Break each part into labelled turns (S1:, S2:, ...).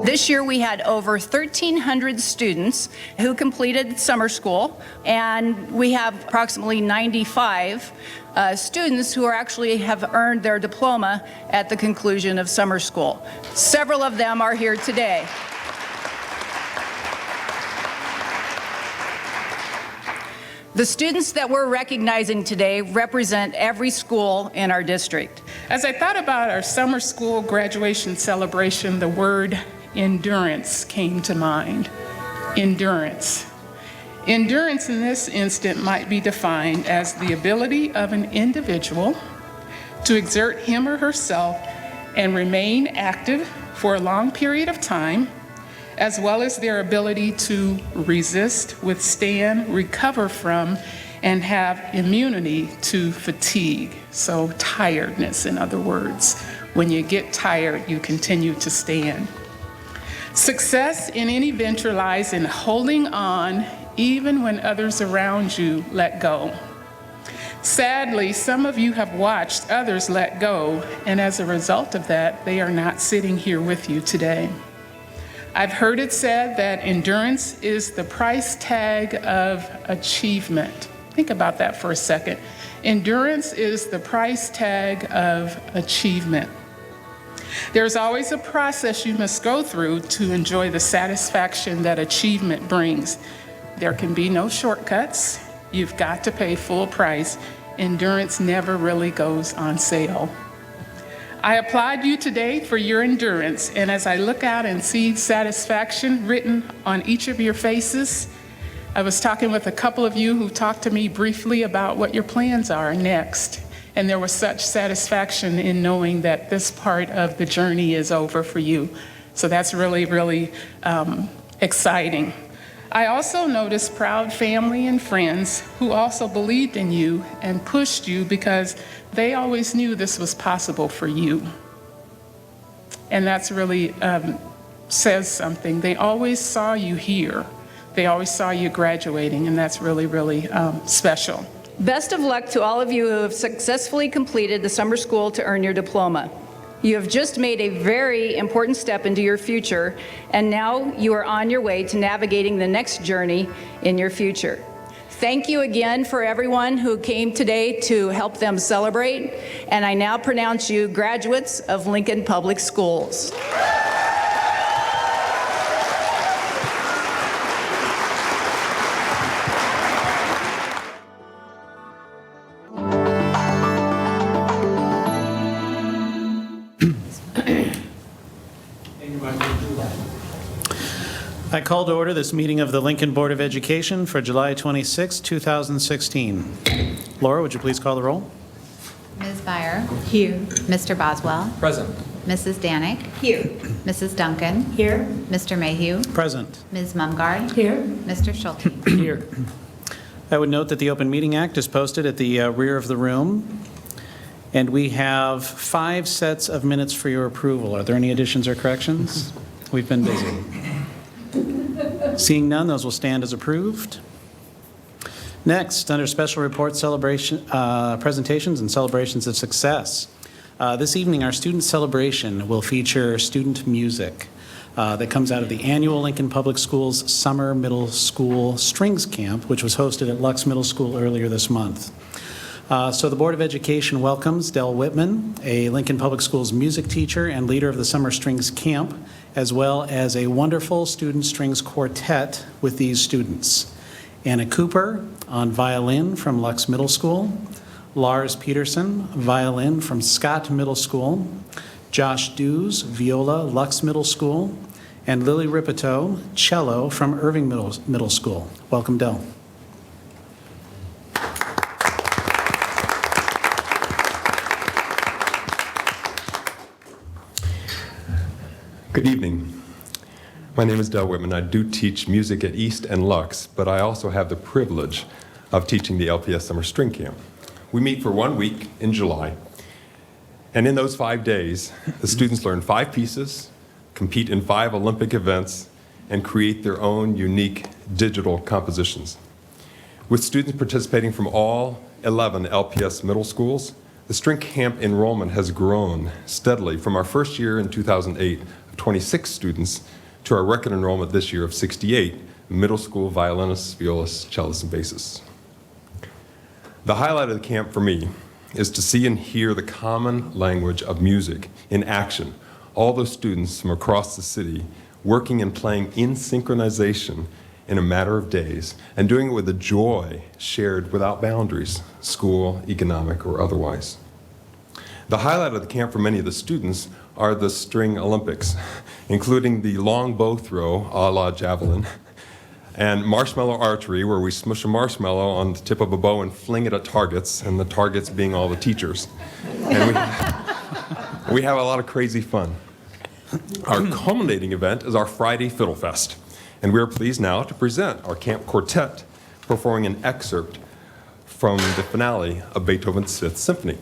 S1: This year we had over 1,300 students who completed summer school, and we have approximately 95 students who actually have earned their diploma at the conclusion of summer school. Several of them are here today. The students that we're recognizing today represent every school in our district.
S2: As I thought about our summer school graduation celebration, the word endurance came to mind. Endurance. Endurance in this instant might be defined as the ability of an individual to exert him or herself and remain active for a long period of time, as well as their ability to resist, withstand, recover from, and have immunity to fatigue. So tiredness, in other words. When you get tired, you continue to stand. Success in any venture lies in holding on even when others around you let go. Sadly, some of you have watched others let go, and as a result of that, they are not sitting here with you today. I've heard it said that endurance is the price tag of achievement. Think about that for a second. Endurance is the price tag of achievement. There's always a process you must go through to enjoy the satisfaction that achievement brings. There can be no shortcuts. You've got to pay full price. Endurance never really goes on sale. I applaud you today for your endurance, and as I look out and see satisfaction written on each of your faces, I was talking with a couple of you who talked to me briefly about what your plans are next, and there was such satisfaction in knowing that this part of the journey is over for you. So that's really, really exciting. I also noticed proud family and friends who also believed in you and pushed you because they always knew this was possible for you. And that's really says something. They always saw you here. They always saw you graduating, and that's really, really special.
S1: Best of luck to all of you who have successfully completed the summer school to earn your diploma. You have just made a very important step into your future, and now you are on your way to navigating the next journey in your future. Thank you again for everyone who came today to help them celebrate, and I now pronounce you graduates of Lincoln Public Schools.
S3: I call to order this meeting of the Lincoln Board of Education for July 26, 2016. Laura, would you please call the roll?
S4: Ms. Byer. Here. Mr. Boswell.
S5: Present.
S4: Mrs. Danik.
S6: Here.
S4: Mrs. Duncan.
S6: Here.
S4: Mr. Mayhew.
S3: Present.
S4: Ms. Mumgard.
S6: Here.
S4: Mr. Schulte.
S3: Here. I would note that the Open Meeting Act is posted at the rear of the room, and we have 5 sets of minutes for your approval. Are there any additions or corrections? We've been busy. Seeing none, those will stand as approved. Next, under special reports, presentations and celebrations of success. This evening, our student celebration will feature student music that comes out of the annual Lincoln Public Schools Summer Middle School Strings Camp, which was hosted at Lux Middle School earlier this month. So the Board of Education welcomes Del Whitman, a Lincoln Public Schools music teacher and leader of the Summer Strings Camp, as well as a wonderful student strings quartet with these students. Anna Cooper on violin from Lux Middle School, Lars Peterson, violin from Scott Middle School, Josh Dews, viola, Lux Middle School, and Lily Ripito, cello from Irving Middle School. Welcome, Del.
S5: Good evening. My name is Del Whitman. I do teach music at East and Lux, but I also have the privilege of teaching the LPS Summer String Camp. We meet for 1 week in July, and in those 5 days, the students learn 5 pieces, compete in 5 Olympic events, and create their own unique digital compositions. With students participating from all 11 LPS middle schools, the string camp enrollment has grown steadily from our first year in 2008 of 26 students to our record enrollment this year of 68 middle school violinists, violists, cellists, and bassists. The highlight of the camp for me is to see and hear the common language of music in action. All those students from across the city working and playing in synchronization in a matter of days, and doing it with a joy shared without boundaries, school, economic, or otherwise. The highlight of the camp for many of the students are the string Olympics, including the long bow throw, a la javelin, and marshmallow archery, where we smush a marshmallow on the tip of a bow and fling it at targets, and the targets being all the teachers. And we have a lot of crazy fun. Our culminating event is our Friday Fiddle Fest, and we are pleased now to present our camp quartet performing an excerpt from the finale of Beethoven's Fifth Symphony.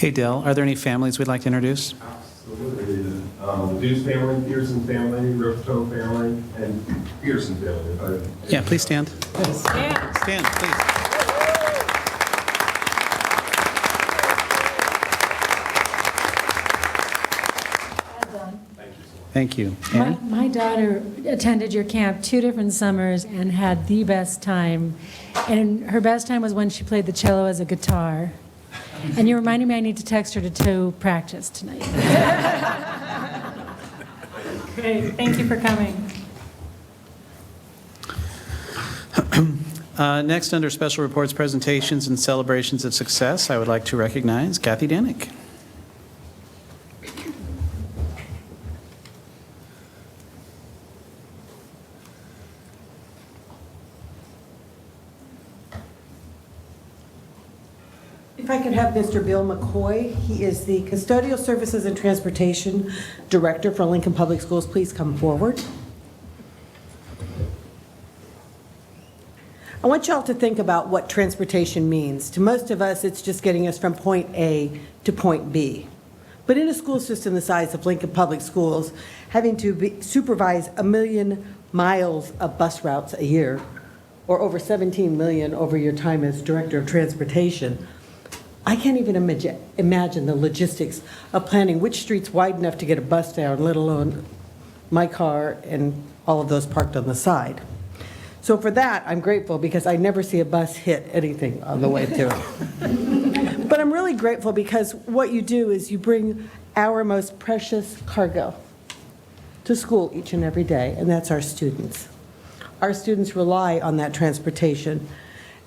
S3: Hey, Dell, are there any families we'd like to introduce?
S5: Absolutely. The Deuce family, Pearson family, Rifto family, and Pearson family.
S3: Yeah, please stand. Stand, please. Thank you. Annie?
S6: My daughter attended your camp 2 different summers and had the best time. And her best time was when she played the cello as a guitar. And you reminded me I need to text her to practice tonight. Great, thank you for coming.
S3: Next, under special reports, presentations, and celebrations of success, I would like to recognize Kathy Danick.
S7: If I could have Mr. Bill McCoy, he is the Custodial Services and Transportation Director for Lincoln Public Schools, please come forward. I want y'all to think about what transportation means. To most of us, it's just getting us from point A to point B. But in a school system the size of Lincoln Public Schools, having to supervise 1 million miles of bus routes a year, or over 17 million over your time as Director of Transportation, I can't even imagine the logistics of planning which street's wide enough to get a bus down, let alone my car and all of those parked on the side. So for that, I'm grateful because I never see a bus hit anything on the way to it. But I'm really grateful because what you do is you bring our most precious cargo to school each and every day, and that's our students. Our students rely on that transportation.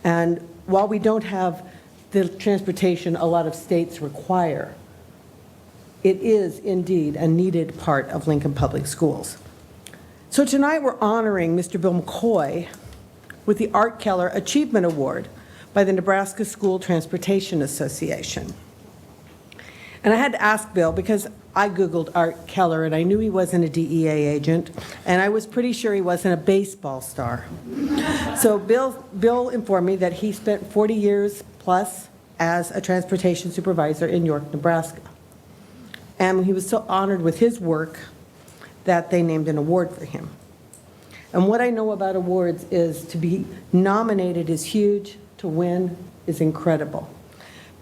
S7: And while we don't have the transportation a lot of states require, it is indeed a needed part of Lincoln Public Schools. So tonight we're honoring Mr. Bill McCoy with the Art Keller Achievement Award by the Nebraska School Transportation Association. And I had to ask Bill because I Googled Art Keller and I knew he wasn't a DEA agent, and I was pretty sure he wasn't a baseball star. So Bill informed me that he spent 40 years plus as a transportation supervisor in York, Nebraska. And he was so honored with his work that they named an award for him. And what I know about awards is to be nominated is huge, to win is incredible.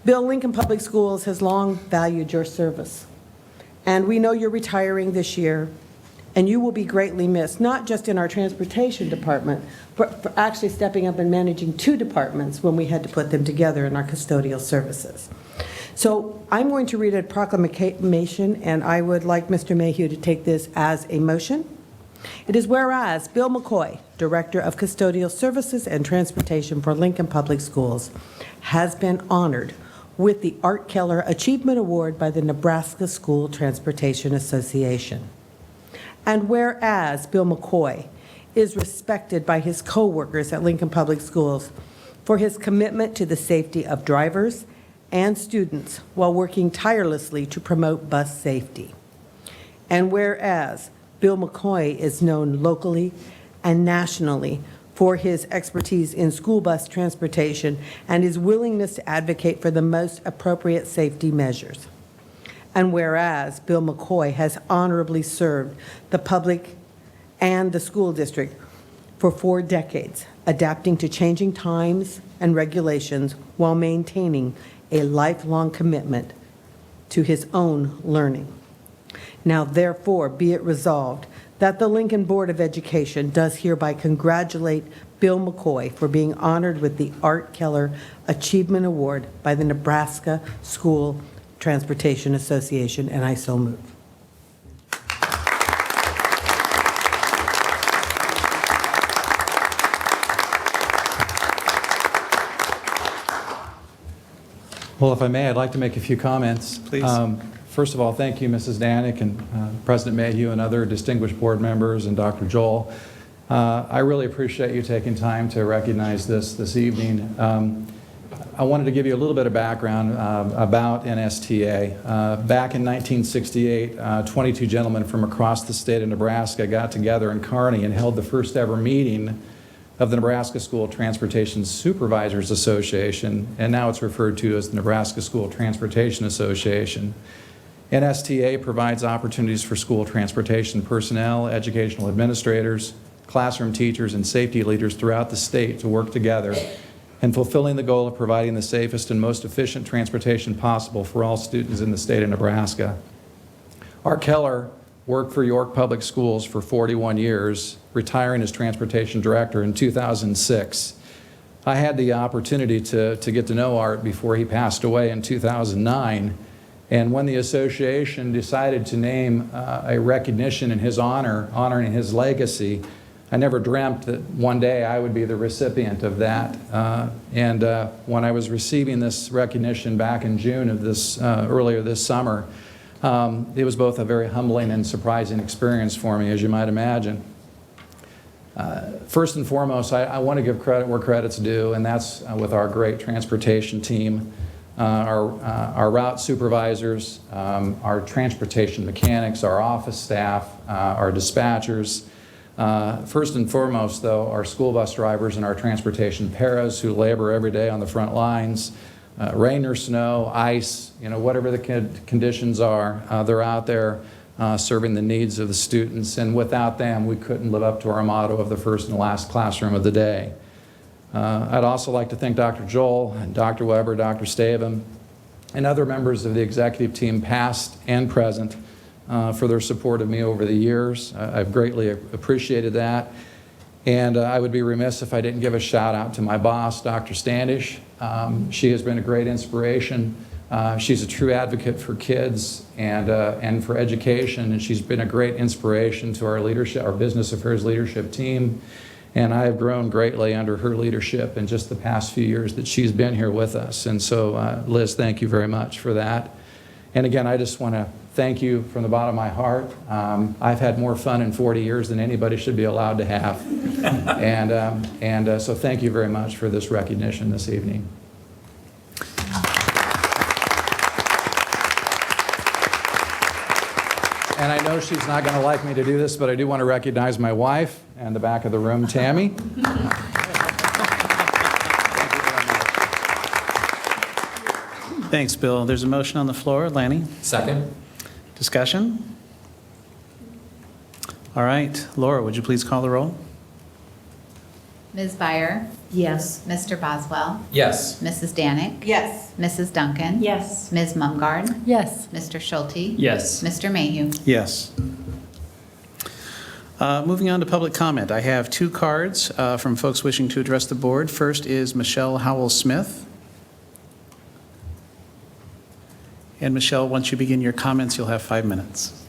S7: Bill, Lincoln Public Schools has long valued your service. And we know you're retiring this year, and you will be greatly missed, not just in our transportation department, but for actually stepping up and managing 2 departments when we had to put them together in our custodial services. So I'm going to read a proclamation, and I would like Mr. Mayhew to take this as a motion. It is whereas Bill McCoy, Director of Custodial Services and Transportation for Lincoln Public Schools, has been honored with the Art Keller Achievement Award by the Nebraska School Transportation Association. And whereas Bill McCoy is respected by his co-workers at Lincoln Public Schools for his commitment to the safety of drivers and students while working tirelessly to promote bus safety. And whereas Bill McCoy is known locally and nationally for his expertise in school bus transportation and his willingness to advocate for the most appropriate safety measures. And whereas Bill McCoy has honorably served the public and the school district for 4 decades, adapting to changing times and regulations while maintaining a lifelong commitment to his own learning. Now, therefore, be it resolved that the Lincoln Board of Education does hereby congratulate Bill McCoy for being honored with the Art Keller Achievement Award by the Nebraska School Transportation Association, and I so move.
S8: Well, if I may, I'd like to make a few comments.
S3: Please.
S8: First of all, thank you, Mrs. Danik and President Mayhew and other distinguished board members and Dr. Joel. I really appreciate you taking time to recognize this evening. I wanted to give you a little bit of background about NSTA. Back in 1968, 22 gentlemen from across the state of Nebraska got together in Kearney and held the first ever meeting of the Nebraska School Transportation Supervisors Association, and now it's referred to as the Nebraska School Transportation Association. NSTA provides opportunities for school transportation personnel, educational administrators, classroom teachers, and safety leaders throughout the state to work together in fulfilling the goal of providing the safest and most efficient transportation possible for all students in the state of Nebraska. Art Keller worked for York Public Schools for 41 years, retiring as transportation director in 2006. I had the opportunity to get to know Art before he passed away in 2009. And when the association decided to name a recognition in his honor, honoring his legacy, I never dreamt that one day I would be the recipient of that. When I was receiving this recognition back in June of this, earlier this summer, it was both a very humbling and surprising experience for me, as you might imagine. First and foremost, I want to give credit where credit's due, and that's with our great transportation team. Our route supervisors, our transportation mechanics, our office staff, our dispatchers. First and foremost, though, our school bus drivers and our transportation paras who labor every day on the front lines, rain or snow, ice, whatever the conditions are, they're out there serving the needs of the students. And without them, we couldn't live up to our motto of the first and last classroom of the day. I'd also like to thank Dr. Joel, and Dr. Weber, Dr. Stavum, and other members of the executive team, past and present, for their support of me over the years. I've greatly appreciated that. And I would be remiss if I didn't give a shout out to my boss, Dr. Standish. She has been a great inspiration. She's a true advocate for kids and for education, and she's been a great inspiration to our leadership, our business affairs leadership team. And I have grown greatly under her leadership in just the past few years that she's been here with us. And so, Liz, thank you very much for that. And again, I just want to thank you from the bottom of my heart. I've had more fun in 40 years than anybody should be allowed to have. So thank you very much for this recognition this evening. And I know she's not going to like me to do this, but I do want to recognize my wife in the back of the room, Tammy.
S3: Thanks, Bill. There's a motion on the floor. Lanny?
S9: Second.
S3: Discussion? All right. Laura, would you please call the roll?
S4: Ms. Byer?
S6: Yes.
S4: Mr. Boswell?
S9: Yes.
S4: Mrs. Danick?
S7: Yes.
S4: Mrs. Duncan?
S6: Yes.
S4: Ms. Mumgarde?
S6: Yes.
S4: Mr. Schulte?
S9: Yes.
S4: Mr. Mayhew?
S3: Yes. Moving on to public comment. I have 2 cards from folks wishing to address the board. First is Michelle Howell-Smith. And Michelle, once you begin your comments, you'll have 5 minutes.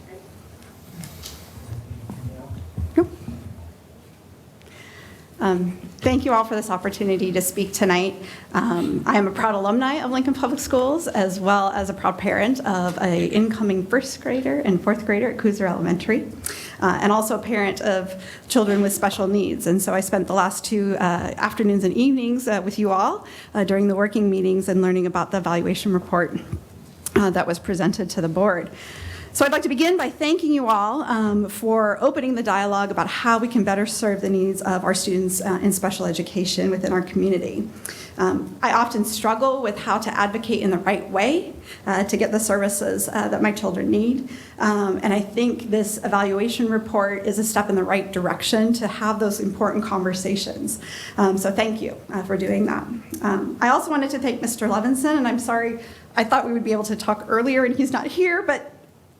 S10: Thank you all for this opportunity to speak tonight. I am a proud alumni of Lincoln Public Schools, as well as a proud parent of an incoming 1st grader and 4th grader at Couser Elementary, and also a parent of children with special needs. And so I spent the last 2 afternoons and evenings with you all during the working meetings and learning about the evaluation report that was presented to the board. So I'd like to begin by thanking you all for opening the dialogue about how we can better serve the needs of our students in special education within our community. I often struggle with how to advocate in the right way to get the services that my children need. And I think this evaluation report is a step in the right direction to have those important conversations. So thank you for doing that. I also wanted to thank Mr. Levinson, and I'm sorry, I thought we would be able to talk earlier and he's not here, but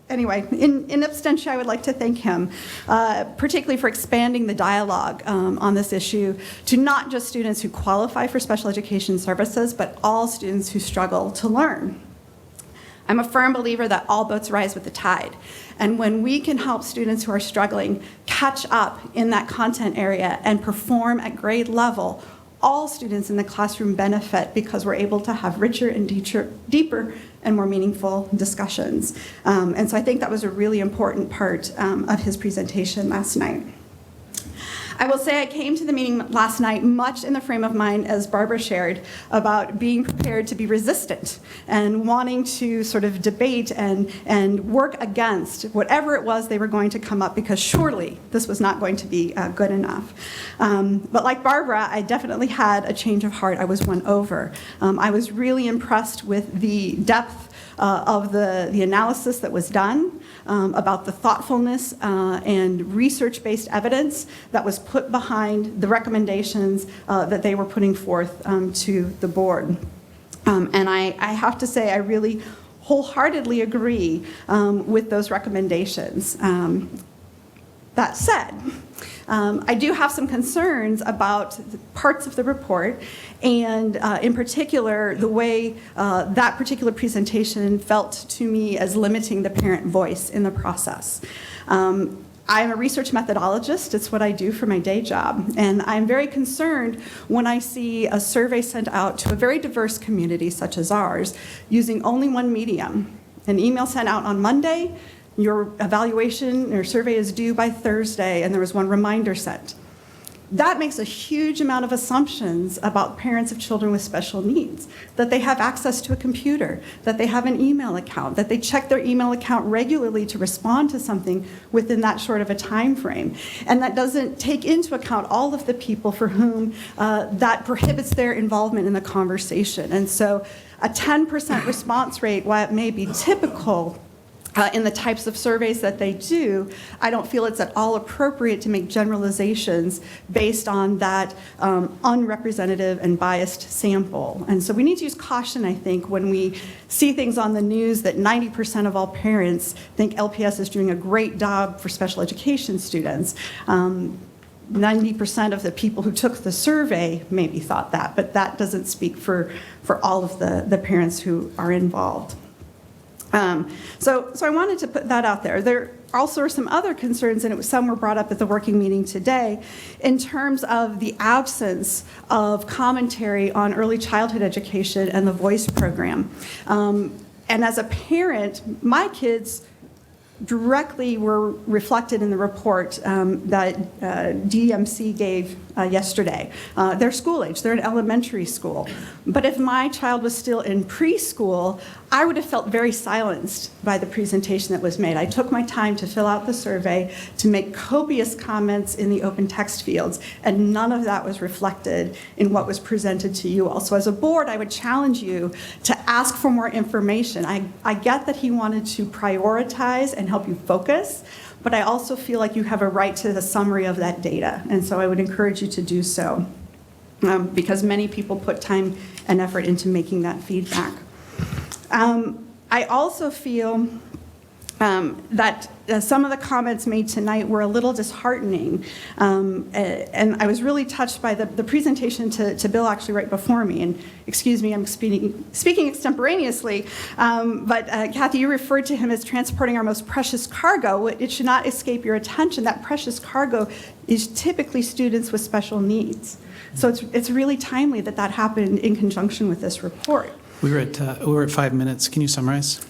S10: anyway, in absentia, I would like to thank him, particularly for expanding the dialogue on this issue to not just students who qualify for special education services, but all students who struggle to learn. I'm a firm believer that all boats rise with the tide. And when we can help students who are struggling catch up in that content area and perform at grade level, all students in the classroom benefit because we're able to have richer and deeper and more meaningful discussions. And so I think that was a really important part of his presentation last night. I will say I came to the meeting last night much in the frame of mind as Barbara shared about being prepared to be resistant and wanting to sort of debate and work against whatever it was they were going to come up, because surely this was not going to be good enough. But like Barbara, I definitely had a change of heart. I was won over. I was really impressed with the depth of the analysis that was done, about the thoughtfulness and research-based evidence that was put behind the recommendations that they were putting forth to the board. And I have to say, I really wholeheartedly agree with those recommendations. That said, I do have some concerns about parts of the report, and in particular, the way that particular presentation felt to me as limiting the parent voice in the process. I'm a research methodologist. It's what I do for my day job. And I'm very concerned when I see a survey sent out to a very diverse community such as ours using only one medium. An email sent out on Monday, your evaluation or survey is due by Thursday, and there was one reminder sent. That makes a huge amount of assumptions about parents of children with special needs, that they have access to a computer, that they have an email account, that they check their email account regularly to respond to something within that short of a time frame. And that doesn't take into account all of the people for whom that prohibits their involvement in the conversation. And so a 10% response rate, while it may be typical in the types of surveys that they do, I don't feel it's at all appropriate to make generalizations based on that unrepresentative and biased sample. And so we need to use caution, I think, when we see things on the news that 90% of all parents think LPS is doing a great job for special education students. 90% of the people who took the survey maybe thought that, but that doesn't speak for all of the parents who are involved. So I wanted to put that out there. There also are some other concerns, and some were brought up at the working meeting today, in terms of the absence of commentary on early childhood education and the VOICE program. And as a parent, my kids directly were reflected in the report that DMC gave yesterday. They're school age, they're in elementary school. But if my child was still in preschool, I would have felt very silenced by the presentation that was made. I took my time to fill out the survey, to make copious comments in the open text fields, and none of that was reflected in what was presented to you all. So as a board, I would challenge you to ask for more information. I get that he wanted to prioritize and help you focus, but I also feel like you have a right to the summary of that data, and so I would encourage you to do so, because many people put time and effort into making that feedback. I also feel that some of the comments made tonight were a little disheartening, and I was really touched by the presentation to Bill actually right before me, and excuse me, I'm speaking extemporaneously, but Kathy, you referred to him as transporting our most precious cargo. It should not escape your attention that precious cargo is typically students with special needs. So it's really timely that that happened in conjunction with this report.
S3: We're at 5 minutes. Can you summarize?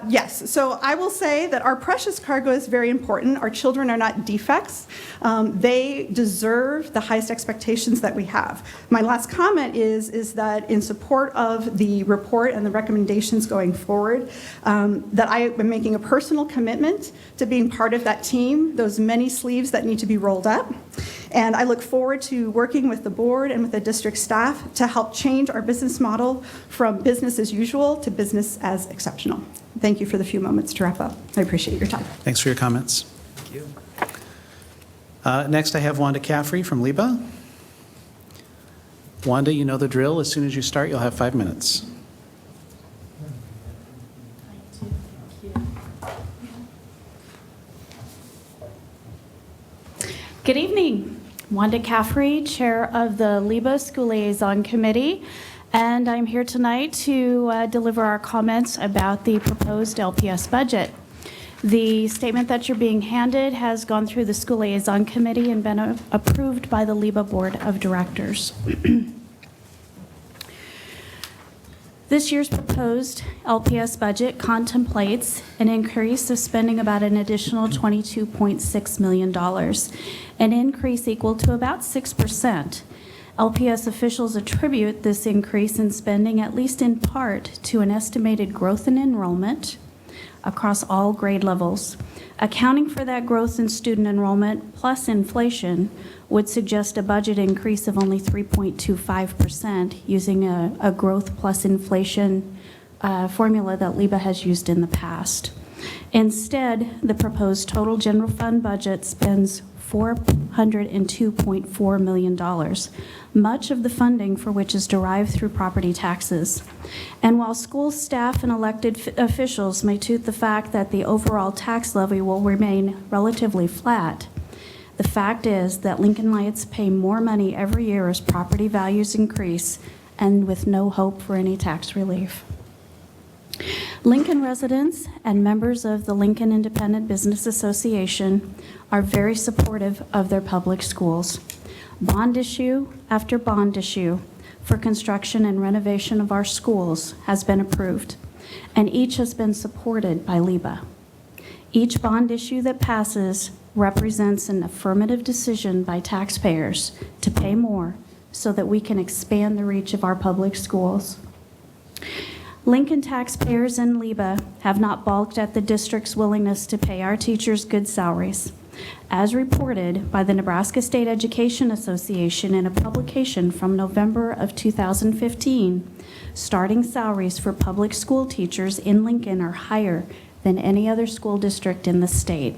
S10: Yes. So I will say that our precious cargo is very important. Our children are not defects. They deserve the highest expectations that we have. My last comment is that in support of the report and the recommendations going forward, that I am making a personal commitment to being part of that team, those many sleeves that need to be rolled up. And I look forward to working with the board and with the district staff to help change our business model from business as usual to business as exceptional. Thank you for the few moments to wrap up. I appreciate your time.
S3: Thanks for your comments. Thank you. Next, I have Wanda Caffrey from LEBA. Wanda, you know the drill. As soon as you start, you'll have 5 minutes.
S9: Good evening. Wanda Caffrey, Chair of the LEBA School Liaison Committee, and I'm here tonight to deliver our comments about the proposed LPS budget. The statement that you're being handed has gone through the School Liaison Committee and been approved by the LEBA Board of Directors. This year's proposed LPS budget contemplates an increase of spending about an additional $22.6 million, an increase equal to about 6%. LPS officials attribute this increase in spending, at least in part, to an estimated growth in enrollment across all grade levels. Accounting for that growth in student enrollment plus inflation would suggest a budget increase of only 3.25% using a growth plus inflation formula that LEBA has used in the past. Instead, the proposed total general fund budget spends $402.4 million, much of the funding for which is derived through property taxes. And while school staff and elected officials may toot the fact that the overall tax levy will remain relatively flat, the fact is that Lincolnites pay more money every year as property values increase, and with no hope for any tax relief. Lincoln residents and members of the Lincoln Independent Business Association are very supportive of their public schools. Bond issue after bond issue for construction and renovation of our schools has been approved, and each has been supported by LEBA. Each bond issue that passes represents an affirmative decision by taxpayers to pay more so that we can expand the reach of our public schools. Lincoln taxpayers and LEBA have not balked at the district's willingness to pay our teachers good salaries. As reported by the Nebraska State Education Association in a publication from November of 2015, starting salaries for public school teachers in Lincoln are higher than any other school district in the state,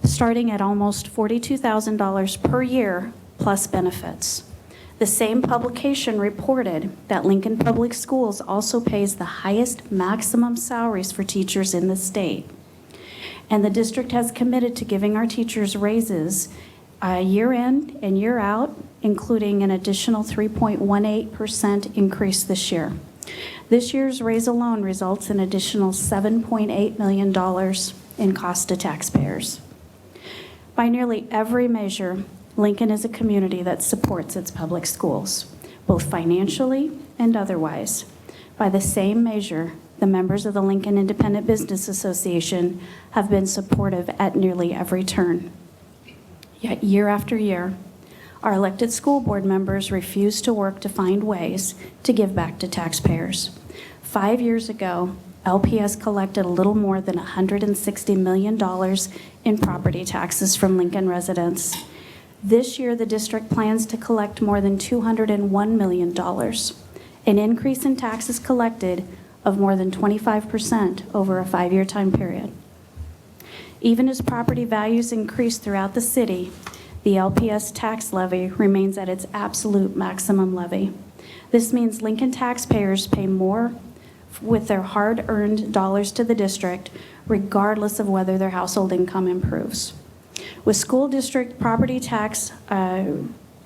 S9: starting at almost $42,000 per year plus benefits. The same publication reported that Lincoln Public Schools also pays the highest maximum salaries for teachers in the state. And the district has committed to giving our teachers raises year in and year out, including an additional 3.18% increase this year. This year's raise alone results in additional $7.8 million in cost to taxpayers. By nearly every measure, Lincoln is a community that supports its public schools, both financially and otherwise. By the same measure, the members of the Lincoln Independent Business Association have been supportive at nearly every turn. Yet year after year, our elected school board members refuse to work to find ways to give back to taxpayers. 5 years ago, LPS collected a little more than $160 million in property taxes from Lincoln residents. This year, the district plans to collect more than $201 million, an increase in taxes collected of more than 25% over a 5-year time period. Even as property values increase throughout the city, the LPS tax levy remains at its absolute maximum levy. This means Lincoln taxpayers pay more with their hard-earned dollars to the district, regardless of whether their household income improves. With school district property tax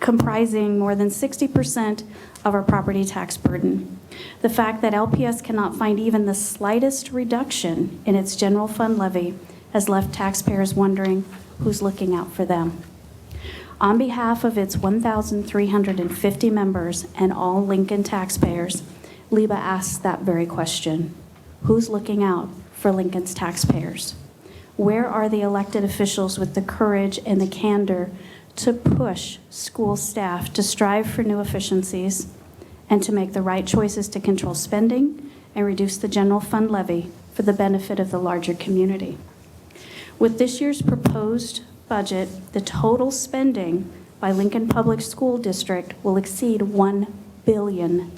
S9: comprising more than 60% of our property tax burden, the fact that LPS cannot find even the slightest reduction in its general fund levy has left taxpayers wondering who's looking out for them. On behalf of its 1,350 members and all Lincoln taxpayers, LEBA asks that very question. Who's looking out for Lincoln's taxpayers? Where are the elected officials with the courage and the candor to push school staff to strive for new efficiencies and to make the right choices to control spending and reduce the general fund levy for the benefit of the larger community? With this year's proposed budget, the total spending by Lincoln Public School District will exceed $1 billion.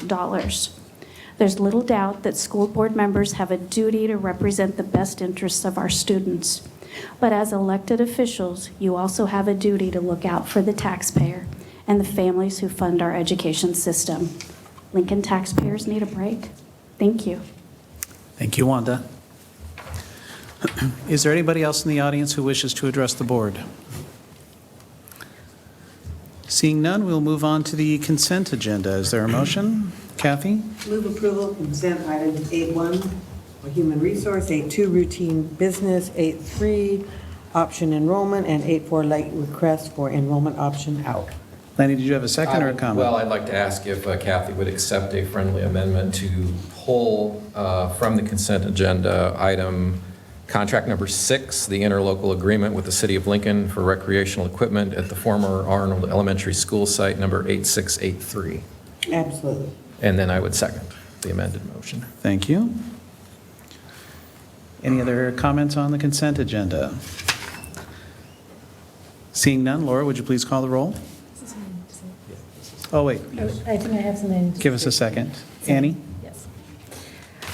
S9: There's little doubt that school board members have a duty to represent the best interests of our students. But as elected officials, you also have a duty to look out for the taxpayer and the families who fund our education system. Lincoln taxpayers need a break. Thank you.
S3: Thank you, Wanda. Is there anybody else in the audience who wishes to address the board? Seeing none, we'll move on to the consent agenda. Is there a motion? Kathy?
S7: Move approval of consent items 8.1 for human resource, 8.2 routine business, 8.3 option enrollment, and 8.4 late request for enrollment option out.
S3: Lanny, did you have a second or a comment?
S11: Well, I'd like to ask if Kathy would accept a friendly amendment to pull from the consent agenda item contract number 6, the interlocal agreement with the City of Lincoln for recreational equipment at the former Arnold Elementary School site number 8683.
S7: Absolutely.
S11: And then I would second the amended motion.
S3: Thank you. Any other comments on the consent agenda? Seeing none, Laura, would you please call the roll? Oh, wait.
S6: I think I have something.
S3: Give us a second. Annie?
S6: Yes.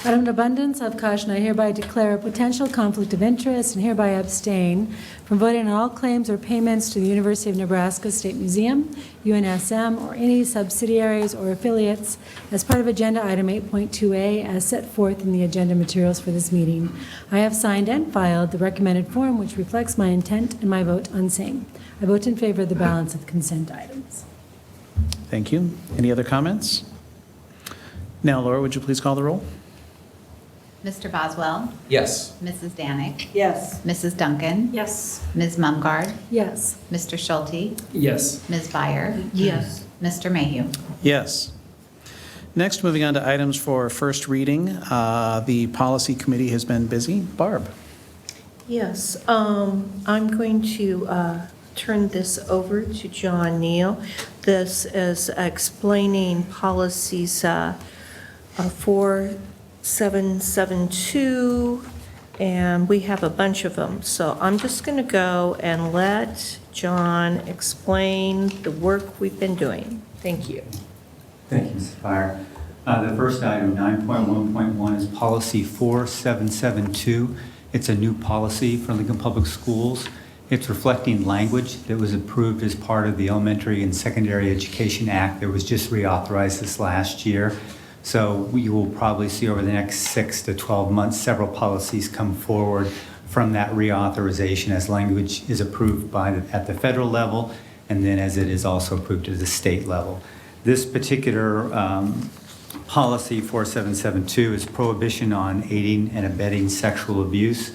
S6: Out of an abundance of caution, I hereby declare a potential conflict of interest and hereby abstain from voting on all claims or payments to the University of Nebraska State Museum, UNSM, or any subsidiaries or affiliates as part of Agenda Item 8.2A as set forth in the agenda materials for this meeting. I have signed and filed the recommended form which reflects my intent and my vote on same. I vote in favor of the balance of consent items.
S3: Thank you. Any other comments? Now, Laura, would you please call the roll?
S4: Mr. Boswell?
S11: Yes.
S4: Mrs. Danick?
S7: Yes.
S4: Mrs. Duncan?
S6: Yes.
S4: Ms. Mumgard?
S6: Yes.
S4: Mr. Schulte?
S11: Yes.
S4: Ms. Byer? Yes. Mr. Mayhew?
S3: Yes. Next, moving on to items for first reading. The policy committee has been busy. Barb?
S12: Yes, I'm going to turn this over to John Neal. This is explaining policies 4772, and we have a bunch of them. So I'm just going to go and let John explain the work we've been doing. Thank you.
S13: Thank you, Ms. Fire. The first item, 9.1.1, is policy 4772. It's a new policy for Lincoln Public Schools. It's reflecting language that was approved as part of the Elementary and Secondary Education Act that was just reauthorized this last year. So you will probably see over the next 6 to 12 months several policies come forward from that reauthorization as language is approved at the federal level, and then as it is also approved at the state level. This particular policy 4772 is prohibition on aiding and abetting sexual abuse.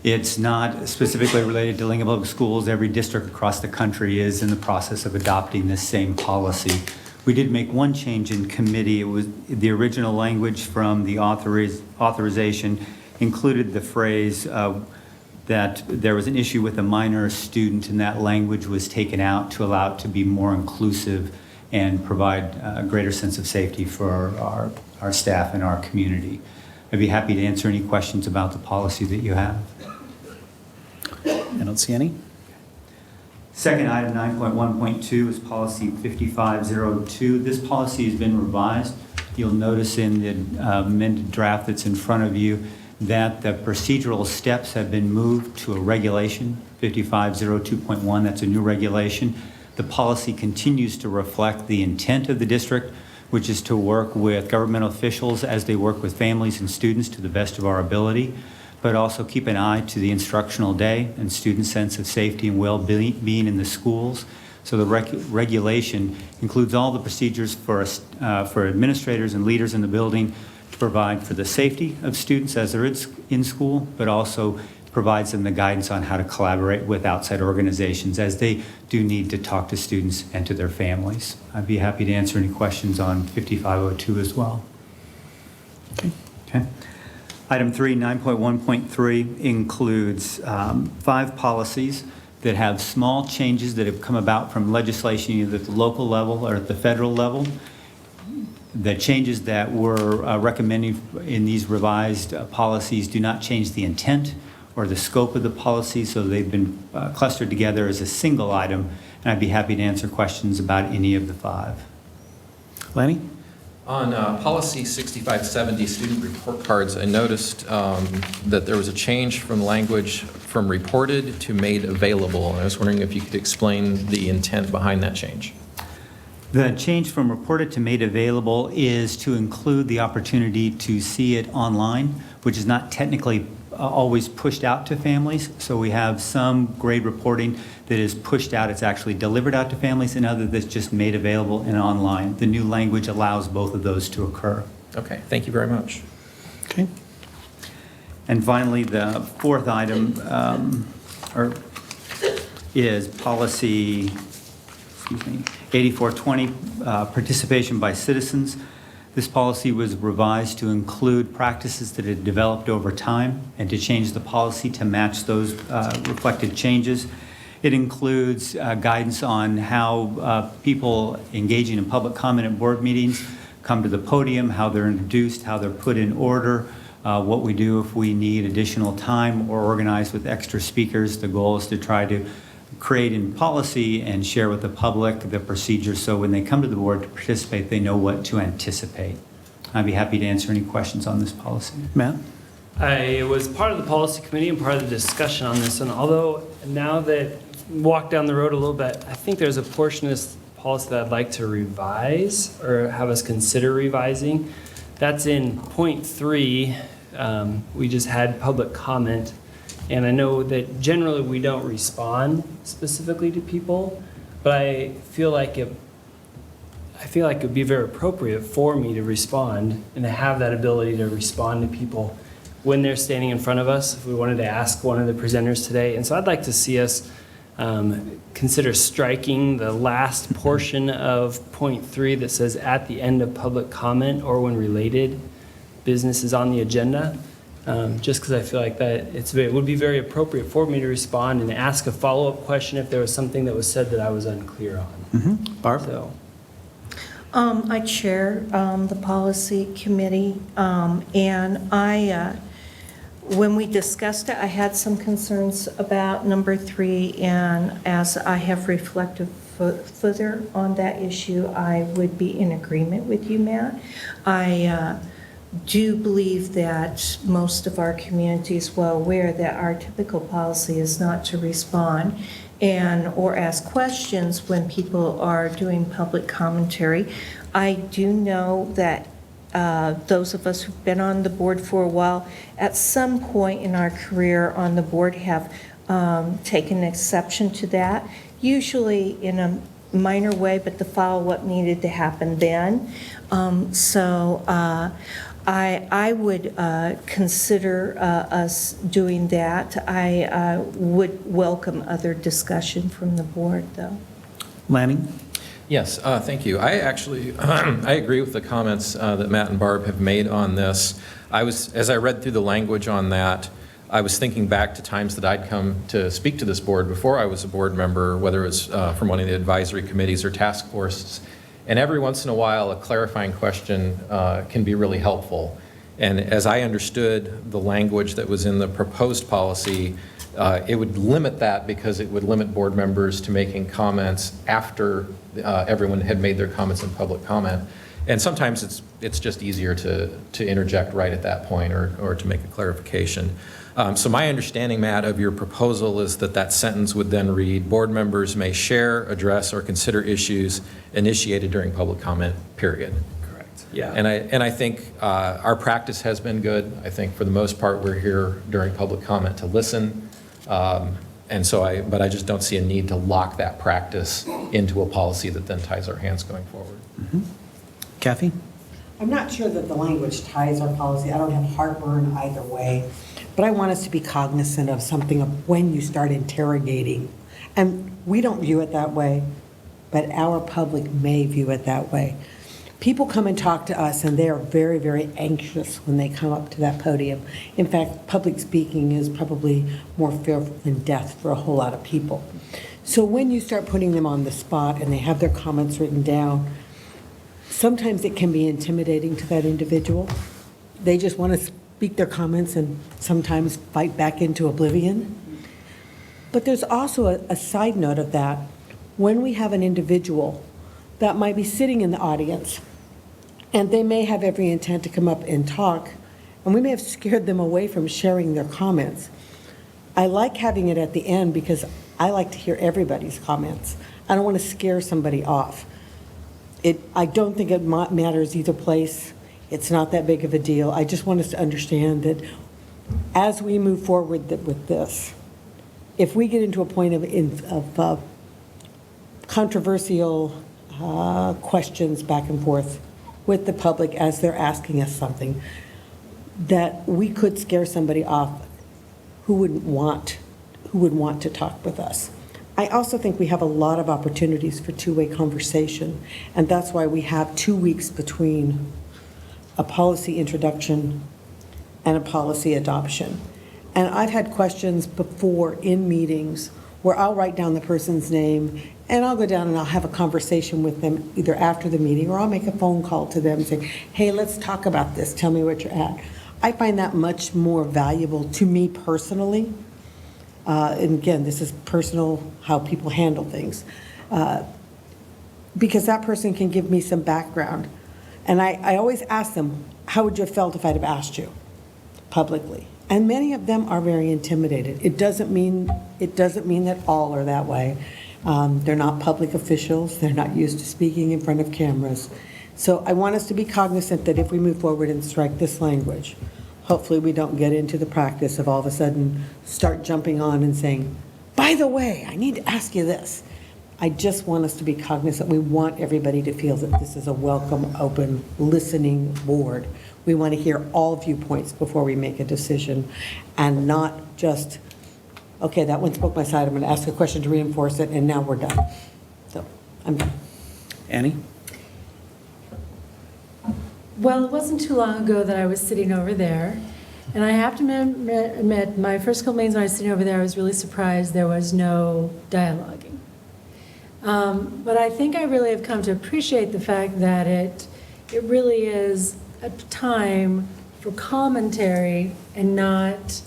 S13: It's not specifically related to Lincoln Public Schools. Every district across the country is in the process of adopting this same policy. We did make one change in committee. It was the original language from the authorization included the phrase that there was an issue with a minor student, and that language was taken out to allow it to be more inclusive and provide a greater sense of safety for our staff and our community. I'd be happy to answer any questions about the policy that you have.
S3: I don't see any.
S13: Second item, 9.1.2, is policy 5502. This policy has been revised. You'll notice in the amended draft that's in front of you that the procedural steps have been moved to a regulation, 5502.1. That's a new regulation. The policy continues to reflect the intent of the district, which is to work with governmental officials as they work with families and students to the best of our ability, but also keep an eye to the instructional day and student sense of safety and well-being in the schools. So the regulation includes all the procedures for administrators and leaders in the building to provide for the safety of students as they're in school, but also provides them the guidance on how to collaborate with outside organizations as they do need to talk to students and to their families. I'd be happy to answer any questions on 5502 as well. Okay. Item 3, 9.1.3, includes 5 policies that have small changes that have come about from legislation either at the local level or at the federal level. The changes that we're recommending in these revised policies do not change the intent or the scope of the policy, so they've been clustered together as a single item, and I'd be happy to answer questions about any of the 5.
S3: Lanny?
S11: On policy 6570, student report cards, I noticed that there was a change from language from reported to made available. I was wondering if you could explain the intent behind that change.
S13: The change from reported to made available is to include the opportunity to see it online, which is not technically always pushed out to families. So we have some grade reporting that is pushed out. It's actually delivered out to families, and other that's just made available and online. The new language allows both of those to occur.
S11: Okay, thank you very much.
S3: Okay.
S13: And finally, the 4th item is policy 8420, participation by citizens. This policy was revised to include practices that had developed over time and to change the policy to match those reflected changes. It includes guidance on how people engaging in public comment at board meetings come to the podium, how they're introduced, how they're put in order, what we do if we need additional time or organize with extra speakers. The goal is to try to create in policy and share with the public the procedures so when they come to the board to participate, they know what to anticipate. I'd be happy to answer any questions on this policy.
S3: Matt?
S14: I was part of the policy committee and part of the discussion on this, and although now that walk down the road a little bit, I think there's a portion of this policy that I'd like to revise or have us consider revising. That's in point 3. We just had public comment. And I know that generally we don't respond specifically to people, but I feel like it would be very appropriate for me to respond and to have that ability to respond to people when they're standing in front of us, if we wanted to ask one of the presenters today. And so I'd like to see us consider striking the last portion of point 3 that says at the end of public comment or when related business is on the agenda. just because I feel like that it would be very appropriate for me to respond and ask a follow-up question if there was something that was said that I was unclear on.
S3: Barb?
S14: So,
S12: I chair the policy committee, and when we discussed it, I had some concerns about number 3, and as I have reflected further on that issue, I would be in agreement with you, Matt. I do believe that most of our community is well aware that our typical policy is not to respond or ask questions when people are doing public commentary. I do know that those of us who've been on the board for a while, at some point in our career on the board have taken exception to that, usually in a minor way, but the follow-up needed to happen then. I would consider us doing that. I would welcome other discussion from the board, though.
S3: Lanning?
S11: Yes, thank you. I actually, I agree with the comments that Matt and Barb have made on this. As I read through the language on that, I was thinking back to times that I'd come to speak to this board before I was a board member, whether it was from one of the advisory committees or task forces. And every once in a while, a clarifying question can be really helpful. And as I understood the language that was in the proposed policy, it would limit that because it would limit board members to making comments after everyone had made their comments in public comment. And sometimes it's just easier to interject right at that point or to make a clarification. So my understanding, Matt, of your proposal is that sentence would then read, board members may share, address, or consider issues initiated during public comment, period.
S14: correct. Yeah.
S11: And I think our practice has been good. I think for the most part, we're here during public comment to listen. But I just don't see a need to lock that practice into a policy that then ties our hands going forward.
S3: Kathy?
S7: I'm not sure that the language ties our policy. I don't have heartburn either way. But I want us to be cognizant of something of when you start interrogating. And we don't view it that way, but our public may view it that way. People come and talk to us, and they are very, very anxious when they come up to that podium. In fact, public speaking is probably more fearful than death for a whole lot of people. So when you start putting them on the spot and they have their comments written down, sometimes it can be intimidating to that individual. They just want to speak their comments and sometimes fight back into oblivion. But there's also a side note of that. When we have an individual that might be sitting in the audience, and they may have every intent to come up and talk, and we may have scared them away from sharing their comments. I like having it at the end because I like to hear everybody's comments. I don't want to scare somebody off. I don't think it matters either place. It's not that big of a deal. I just want us to understand that as we move forward with this, if we get into a point of controversial questions back and forth with the public as they're asking us something, that we could scare somebody off who would want to talk with us. I also think we have a lot of opportunities for two-way conversation, and that's why we have 2 weeks between a policy introduction and a policy adoption. And I've had questions before in meetings where I'll write down the person's name and I'll go down and I'll have a conversation with them either after the meeting or I'll make a phone call to them and say, hey, let's talk about this. Tell me what you're at. I find that much more valuable to me personally. And again, this is personal, how people handle things. Because that person can give me some background. And I always ask them, how would you have felt if I'd have asked you publicly? And many of them are very intimidated. It doesn't mean that all are that way. They're not public officials. They're not used to speaking in front of cameras. So I want us to be cognizant that if we move forward and strike this language, hopefully we don't get into the practice of all of a sudden start jumping on and saying, by the way, I need to ask you this. I just want us to be cognizant. We want everybody to feel that this is a welcome, open, listening board. We want to hear all viewpoints before we make a decision and not just, okay, that one spoke my side, I'm going to ask a question to reinforce it, and now we're done. So, I'm done.
S3: Annie?
S6: Well, it wasn't too long ago that I was sitting over there, And I have to admit, my first couple meetings when I was sitting over there, I was really surprised there was no dialoguing. But I think I really have come to appreciate the fact that it really is a time for commentary and not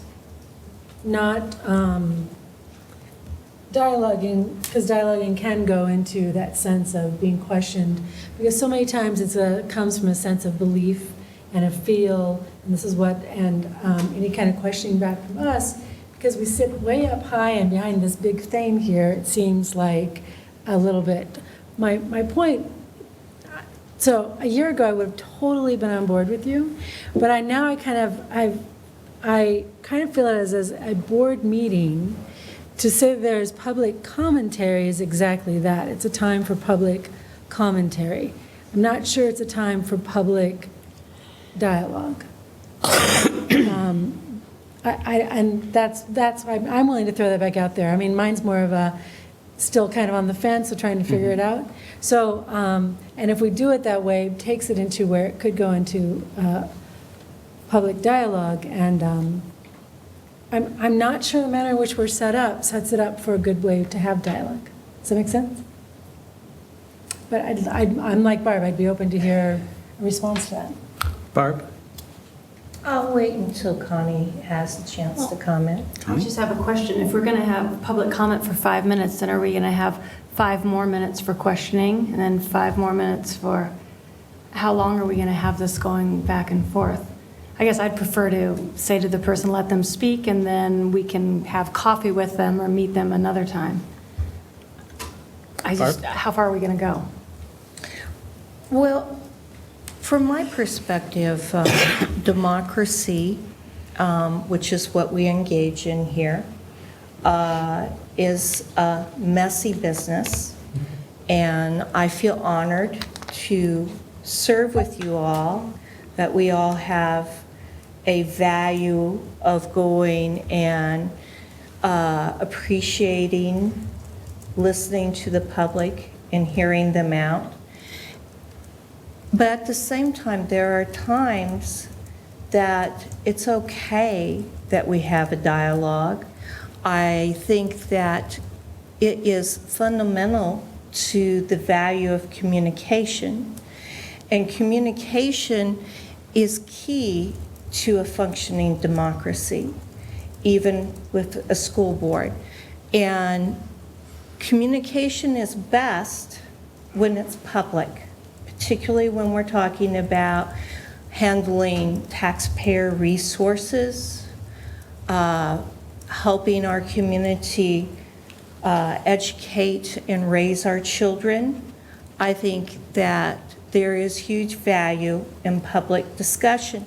S6: dialoguing, because dialoguing can go into that sense of being questioned, because so many times it comes from a sense of belief and a feel, and this is what, and any kind of questioning back from us, because we sit way up high and behind this big thing here, it seems like a little bit. My point, so a year ago I would have totally been on board with you, but I kind of feel it as a board meeting. To say there's public commentary is exactly that. It's a time for public commentary. I'm not sure it's a time for public dialogue. And that's why I'm willing to throw that back out there. I mean, mine's more of a still kind of on the fence, so trying to figure it out. So, and if we do it that way, it takes it into where it could go into public dialogue, and I'm not sure the manner in which we're set up sets it up for a good way to have dialogue. Does that make sense? But I'm like Barb, I'd be open to hear a response to that.
S3: Barb?
S12: I'll wait until Connie has a chance to comment.
S15: I just have a question. If we're going to have public comment for 5 minutes, then are we going to have 5 more minutes for questioning and then 5 more minutes for, how long are we going to have this going back and forth? I guess I'd prefer to say to the person, let them speak, and then we can have coffee with them or meet them another time. How far are we going to go?
S12: Well, from my perspective, democracy, which is what we engage in here, is a messy business, and I feel honored to serve with you all, that we all have a value of going and appreciating, listening to the public and hearing them out. But at the same time, there are times that it's okay that we have a dialogue. I think that it is fundamental to the value of communication. And communication is key to a functioning democracy, even with a school board. And communication is best when it's public, particularly when we're talking about handling taxpayer resources, helping our community educate and raise our children. I think that there is huge value in public discussion.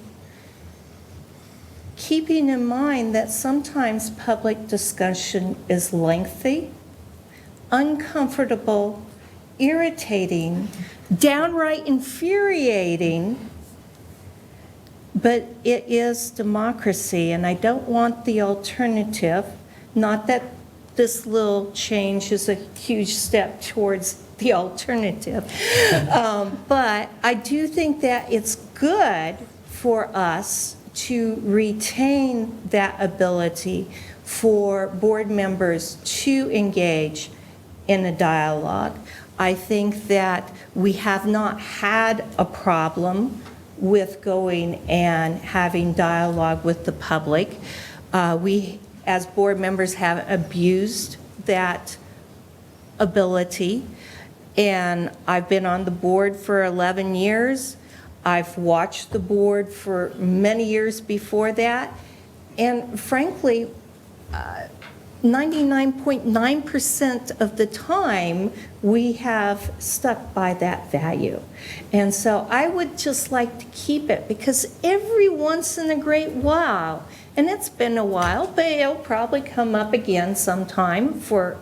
S12: Keeping in mind that sometimes public discussion is lengthy, uncomfortable, irritating, downright infuriating, but it is democracy, and I don't want the alternative. Not that this little change is a huge step towards the alternative, but I do think that it's good for us to retain that ability for board members to engage in a dialogue. I think that we have not had a problem with going and having dialogue with the public. We, as board members, have abused that ability, and I've been on the board for 11 years. I've watched the board for many years before that, and frankly, 99.9% of the time, we have stuck by that value. And so I would just like to keep it, because every once in a great while, and it's been a while, but it'll probably come up again sometime for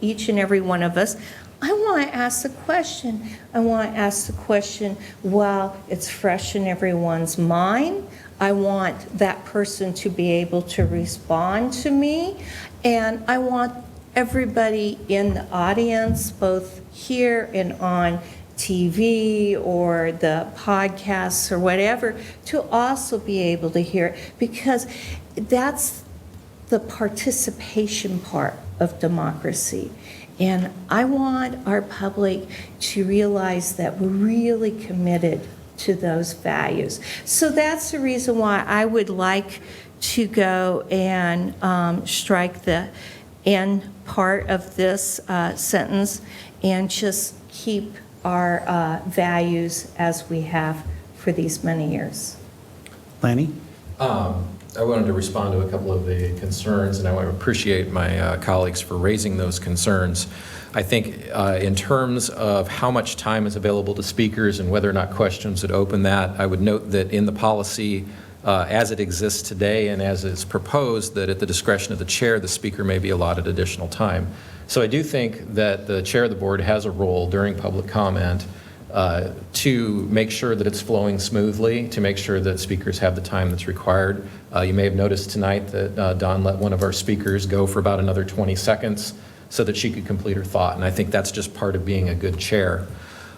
S12: each and every one of us, I want to ask the question. I want to ask the question while it's fresh in everyone's mind. I want that person to be able to respond to me. And I want everybody in the audience, both here and on TV or the podcasts or whatever, to also be able to hear it, because that's the participation part of democracy. And I want our public to realize that we're really committed to those values. So that's the reason why I would like to go and strike the end part of this sentence and just keep our values as we have for these many years.
S3: Lanny?
S11: I wanted to respond to a couple of the concerns, and I want to appreciate my colleagues for raising those concerns. I think in terms of how much time is available to speakers and whether or not questions would open that, I would note that in the policy as it exists today and as it's proposed, that at the discretion of the chair, the speaker may be allotted additional time. So I do think that the chair of the board has a role during public comment to make sure that it's flowing smoothly, to make sure that speakers have the time that's required. You may have noticed tonight that Dawn let one of our speakers go for about another 20 seconds so that she could complete her thought, and I think that's just part of being a good chair.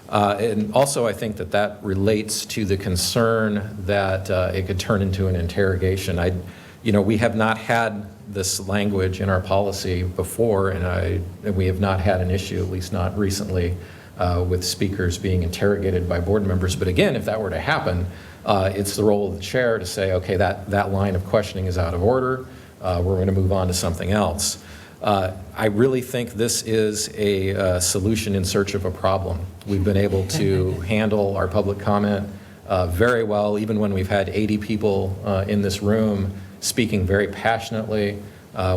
S11: And also I think that that relates to the concern that it could turn into an interrogation. We have not had this language in our policy before, and we have not had an issue, at least not recently, with speakers being interrogated by board members. But again, if that were to happen, it's the role of the chair to say, okay, that line of questioning is out of order. We're going to move on to something else. I really think this is a solution in search of a problem. We've been able to handle our public comment very well, even when we've had 80 people in this room speaking very passionately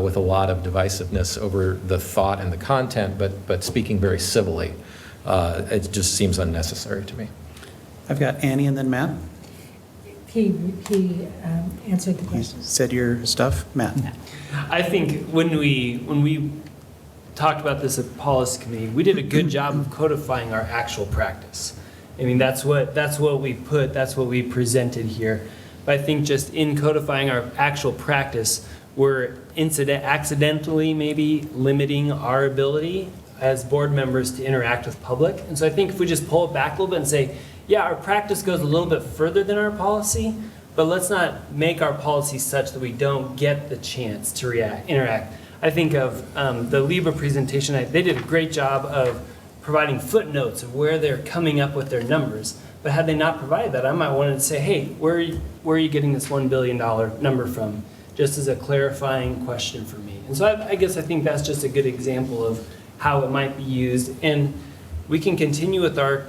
S11: with a lot of divisiveness over the thought and the content, but speaking very civilly. It just seems unnecessary to me.
S3: I've got Annie and then Matt.
S6: He answered the question.
S3: You said your stuff, Matt.
S14: I think when we talked about this at policy committee, we did a good job of codifying our actual practice. I mean, that's what we presented here. But I think just in codifying our actual practice, we're accidentally maybe limiting our ability as board members to interact with public. And so I think if we just pull it back a little bit and say, yeah, our practice goes a little bit further than our policy, but let's not make our policy such that we don't get the chance to interact. I think of the Libra presentation, they did a great job of providing footnotes of where they're coming up with their numbers. But had they not provided that, I might want to say, hey, where are you getting this $1 billion number from? Just as a clarifying question for me. And so I guess I think that's just a good example of how it might be used. And we can continue with our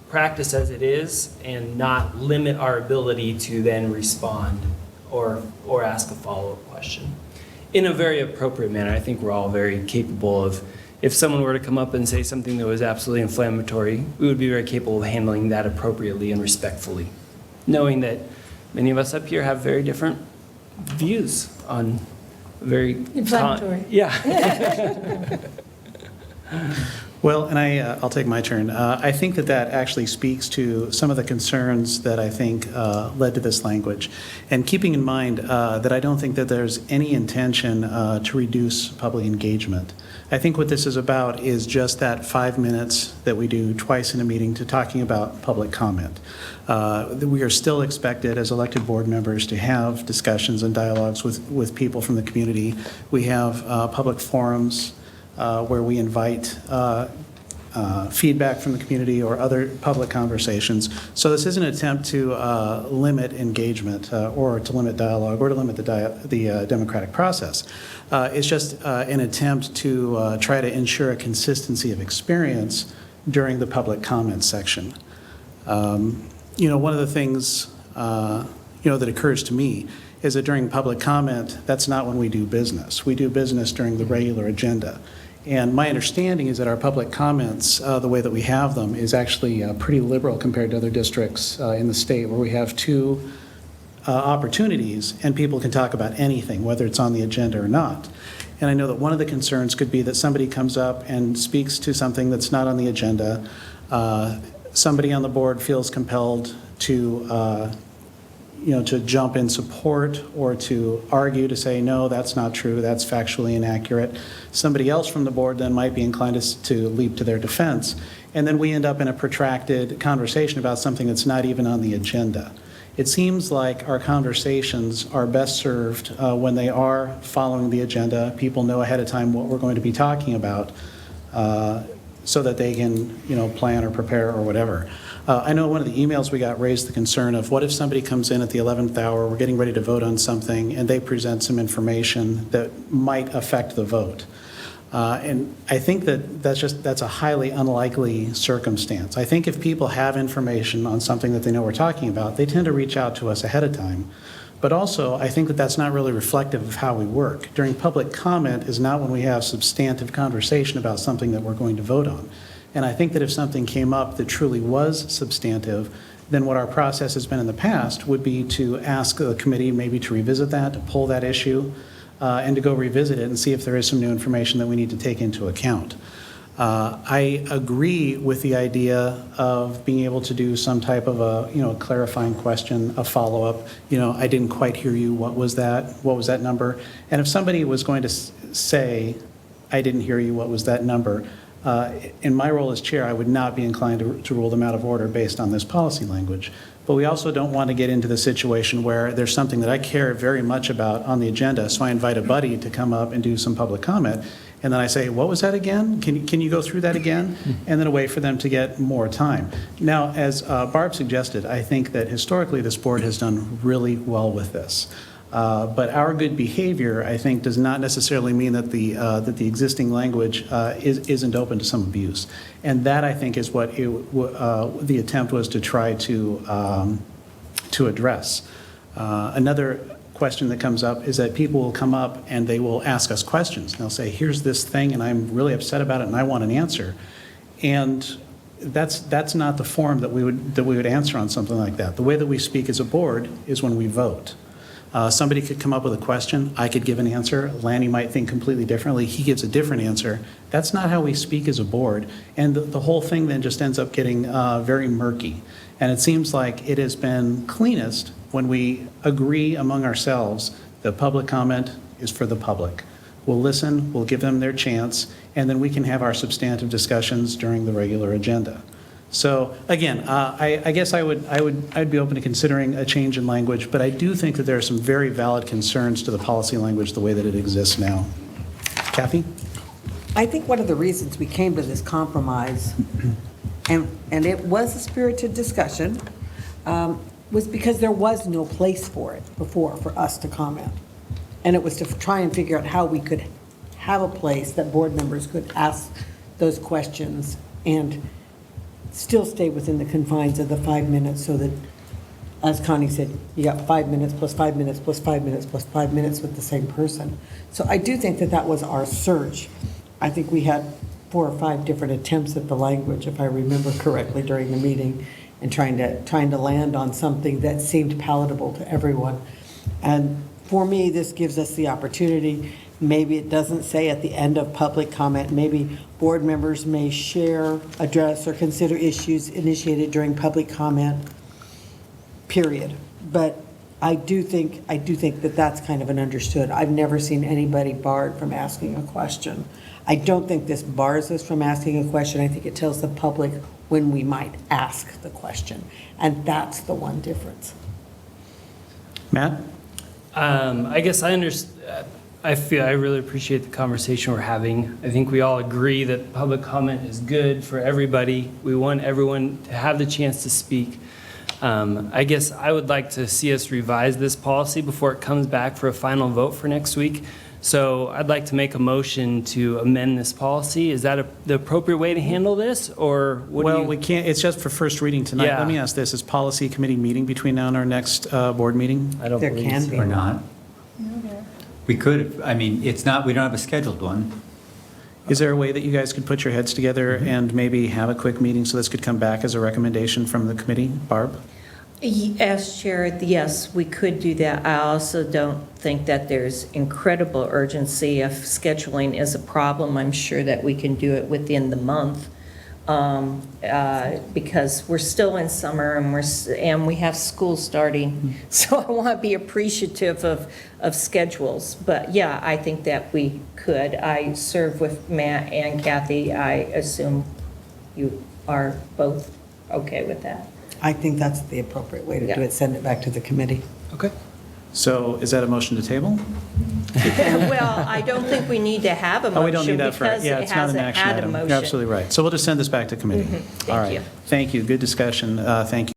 S14: practice as it is and not limit our ability to then respond or ask a follow-up question in a very appropriate manner. I think we're all very capable of, if someone were to come up and say something that was absolutely inflammatory, we would be very capable of handling that appropriately and respectfully, knowing that many of us up here have very different views on very
S6: inflammatory.
S14: Yeah.
S3: Well, and I'll take my turn. I think that actually speaks to some of the concerns that I think led to this language. And keeping in mind that I don't think that there's any intention to reduce public engagement. I think what this is about is just that 5 minutes that we do twice in a meeting to talking about public comment. We are still expected as elected board members to have discussions and dialogues with people from the community. We have public forums where we invite feedback from the community or other public conversations. So this is an attempt to limit engagement or to limit dialogue or to limit the democratic process. It's just an attempt to try to ensure a consistency of experience during the public comment section. One of the things that occurs to me is that during public comment, that's not when we do business. We do business during the regular agenda. And my understanding is that our public comments, the way that we have them, is actually pretty liberal compared to other districts in the state where we have 2 opportunities and people can talk about anything, whether it's on the agenda or not. And I know that one of the concerns could be that somebody comes up and speaks to something that's not on the agenda. Somebody on the board feels compelled to to jump in support or to argue to say, no, that's not true, that's factually inaccurate. Somebody else from the board then might be inclined to leap to their defense. And then we end up in a protracted conversation about something that's not even on the agenda. It seems like our conversations are best served when they are following the agenda. People know ahead of time what we're going to be talking about so that they can, plan or prepare or whatever. I know one of the emails we got raised the concern of what if somebody comes in at the 11th hour, we're getting ready to vote on something, and they present some information that might affect the vote. And I think that's a highly unlikely circumstance. I think if people have information on something that they know we're talking about, they tend to reach out to us ahead of time. But also, I think that that's not really reflective of how we work. During public comment is not when we have substantive conversation about something that we're going to vote on. And I think that if something came up that truly was substantive, then what our process has been in the past would be to ask the committee maybe to revisit that, to pull that issue, and to go revisit it and see if there is some new information that we need to take into account. I agree with the idea of being able to do some type of a clarifying question, a follow-up. I didn't quite hear you. What was that? What was that number? And if somebody was going to say, I didn't hear you, what was that number? In my role as chair, I would not be inclined to rule them out of order based on this policy language. But we also don't want to get into the situation where there's something that I care very much about on the agenda, so I invite a buddy to come up and do some public comment, and then I say, what was that again? Can you go through that again? And then wait for them to get more time. Now, as Barb suggested, I think that historically this board has done really well with this. But our good behavior, I think, does not necessarily mean that the existing language isn't open to some abuse. And that, I think, is what the attempt was to try to address. Another question that comes up is that people will come up and they will ask us questions. They'll say, here's this thing, and I'm really upset about it, and I want an answer. And that's not the form that we would answer on something like that. The way that we speak as a board is when we vote. Somebody could come up with a question, I could give an answer, Lanny might think completely differently, he gives a different answer. That's not how we speak as a board, and the whole thing then just ends up getting very murky. And it seems like it has been cleanest when we agree among ourselves that public comment is for the public. We'll listen, we'll give them their chance, and then we can have our substantive discussions during the regular agenda. So again, I guess I'd be open to considering a change in language, but I do think that there are some very valid concerns to the policy language the way that it exists now. Kathy?
S7: I think one of the reasons we came to this compromise, and it was a spirited discussion, was because there was no place for it before for us to comment. And it was to try and figure out how we could have a place that board members could ask those questions and still stay within the confines of the 5 minutes, so that, as Connie said, you got 5 minutes plus 5 minutes plus 5 minutes plus 5 minutes with the same person. So I do think that was our search. I think we had 4 or 5 different attempts at the language, if I remember correctly, during the meeting, and trying to land on something that seemed palatable to everyone. And for me, this gives us the opportunity. Maybe it doesn't say at the end of public comment, maybe board members may share, address, or consider issues initiated during public comment, period. But I do think that that's kind of an understood. I've never seen anybody barred from asking a question. I don't think this bars us from asking a question. I think it tells the public when we might ask the question. And that's the one difference.
S3: Matt?
S14: I guess I understand. I really appreciate the conversation we're having. I think we all agree that public comment is good for everybody. We want everyone to have the chance to speak. I guess I would like to see us revise this policy before it comes back for a final vote for next week. So I'd like to make a motion to amend this policy. Is that the appropriate way to handle this, or what do you?
S3: Well, we can't, it's just for first reading tonight.
S14: Yeah.
S3: Let me ask this, is policy committee meeting between now and our next board meeting?
S14: I don't
S7: There
S14: believe
S7: can
S14: so.
S7: be.
S13: Or not? We could, I mean, it's not, we don't have a scheduled one.
S3: Is there a way that you guys could put your heads together and maybe have a quick meeting so this could come back as a recommendation from the committee? Barb?
S16: As chair, yes, we could do that. I also don't think that there's incredible urgency. If scheduling is a problem, I'm sure that we can do it within the month. because we're still in summer and we have school starting. So I want to be appreciative of schedules. But yeah, I think that we could. I serve with Matt and Kathy. I assume you are both okay with that.
S7: I think that's the appropriate way to do it, send it back to the committee.
S3: Okay. So is that a motion to table?
S16: Well, I don't think we need to have a motion.
S3: Oh, we don't need that for,
S16: because
S3: yeah,
S16: it
S3: it's not an
S16: hasn't
S3: action
S16: had a
S3: item.
S16: motion.
S3: You're absolutely right. So we'll just send this back to committee. All right.
S16: you.
S3: Thank you. Good discussion. Thank you.